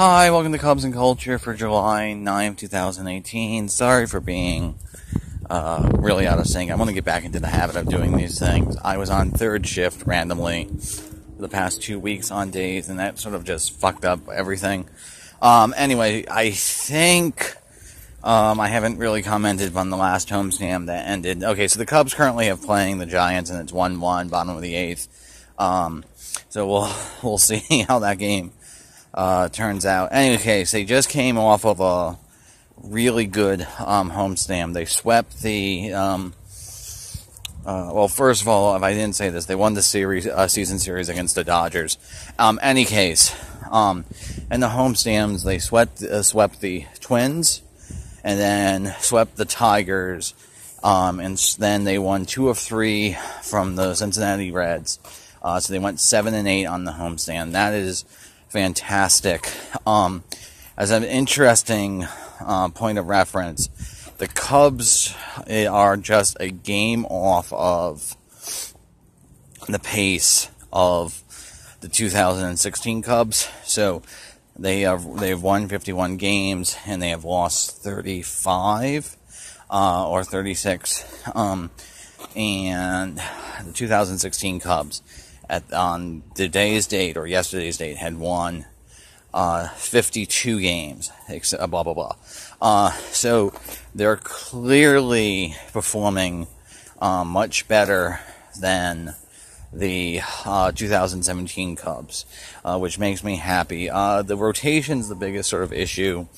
Hi, welcome to Cubs and Culture for July 9th, 2018. Sorry for being really out of sync. I want to get back into the habit of doing these things. I was on third shift randomly for the past 2 weeks on days, and that sort of just fucked up everything. Anyway, I think I haven't really commented on the last homestand that ended. Okay, so the Cubs currently have playing the Giants, and it's 1-1, bottom of the 8th. So we'll see how that game turns out. In any case, they just came off of a really good homestand. They swept the well, first of all, if I didn't say this, they won the season series against the Dodgers. Any case, in the homestands, they swept the Twins, and then swept the Tigers, and then they won 2 of 3 from the Cincinnati Reds. So they went 7-8 on the homestand. That is fantastic. As an interesting point of reference, the Cubs are just a game off of the pace of the 2016 Cubs. So they've won 51 games and they have lost 35 or 36. And the 2016 Cubs on today's date or yesterday's date had won 52 games, blah blah blah. So they're clearly performing much better than the 2017 Cubs, which makes me happy. The rotation's the biggest sort of issue.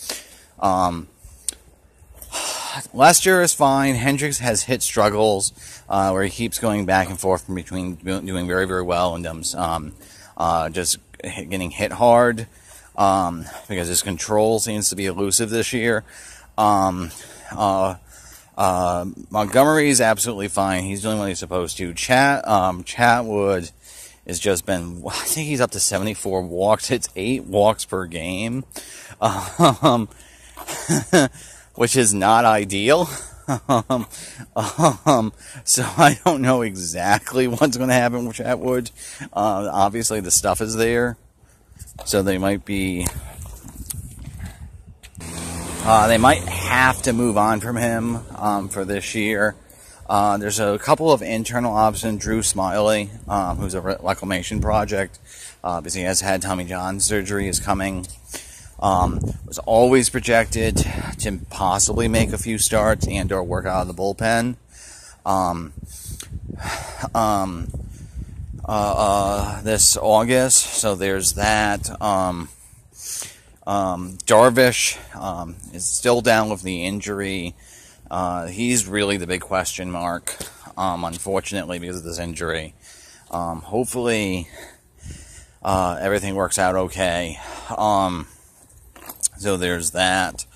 Lester is fine. Hendricks has hit struggles where he keeps going back and forth from between doing very, very well and just getting hit hard because his control seems to be elusive this year. Montgomery is absolutely fine. He's doing what he's supposed to. Chatwood has just been, I think he's up to 74 walks. It's 8 walks per game. Which is not ideal. So I don't know exactly what's going to happen with Chatwood. Obviously the stuff is there, so they might have to move on from him for this year. There's a couple of internal options. Drew Smiley, who's a reclamation project, because he has had Tommy John surgery, is coming. Was always projected to possibly make a few starts and or work out of the bullpen. This August, so there's that. Darvish is still down with the injury. He's really the big question mark, unfortunately, because of this injury. Hopefully, everything works out okay. So there's that.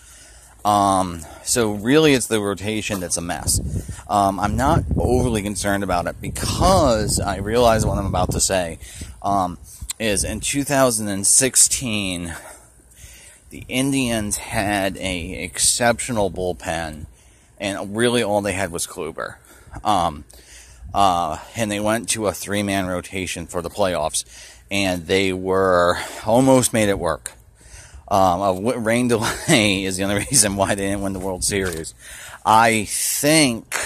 So really it's the rotation that's a mess. I'm not overly concerned about it because I realize what I'm about to say is in 2016 the Indians had a exceptional bullpen, and really all they had was Kluber. And they went to a 3-man rotation for the playoffs, and they almost made it work. A rain delay is the only reason why they didn't win the World Series. I think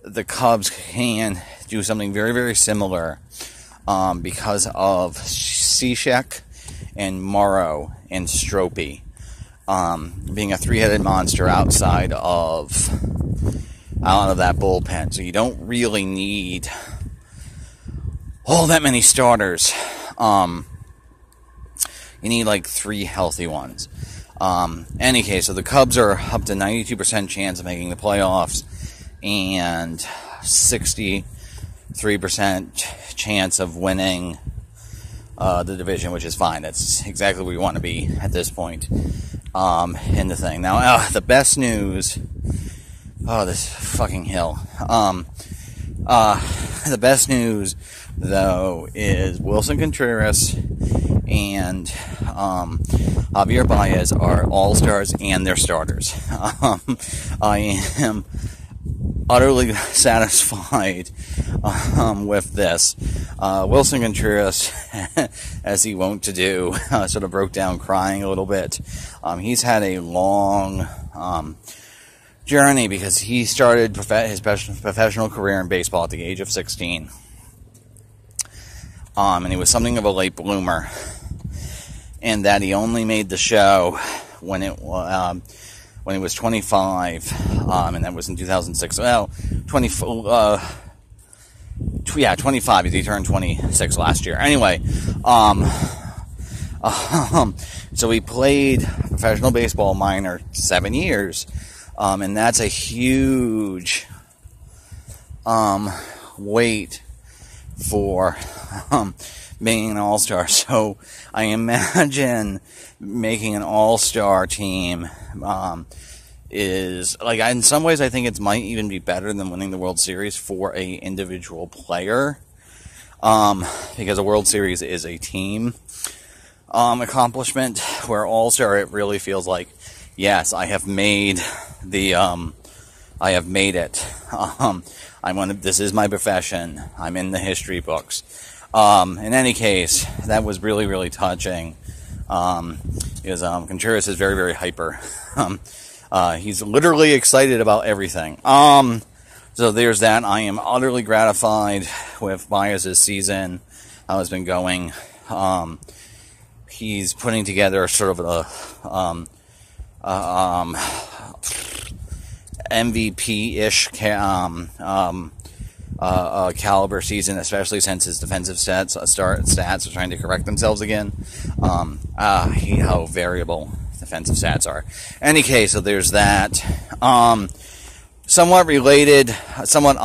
the Cubs can do something very, very similar because of Cishek and Morrow and Stropey being a 3-headed monster outside of that bullpen. So you don't really need all that many starters. You need like 3 healthy ones. Any case, so the Cubs are up to 92% chance of making the playoffs and 63% chance of winning the division, which is fine. That's exactly where we want to be at this point in the thing. Now, the best news... Oh, this fucking hill. The best news, though, is Wilson Contreras and Javier Baez are all-stars and they're starters. I am utterly satisfied with this. Wilson Contreras, as he wont to do, sort of broke down crying a little bit. He's had a long journey because he started his professional career in baseball at the age of 16. And he was something of a late bloomer, in that he only made the show when he was 25, and that was in 2006. Well, 25. He turned 26 last year. Anyway, so he played professional baseball minor 7 years, and that's a huge weight for being an all-star. So I imagine making an all-star team is, like, in some ways I think it might even be better than winning the World Series for a individual player, because a World Series is a team accomplishment, where all-star, it really feels like, yes, I have made it. This is my profession. I'm in the history books. In any case, that was really, really touching, because Contreras is very, very hyper. He's literally excited about everything. So there's that. I am utterly gratified with Baez's season, how it's been going. He's putting together sort of a MVP-ish caliber season, especially since his defensive stats are trying to correct themselves again. How variable defensive stats are. Any case, so there's that. Somewhat related, somewhat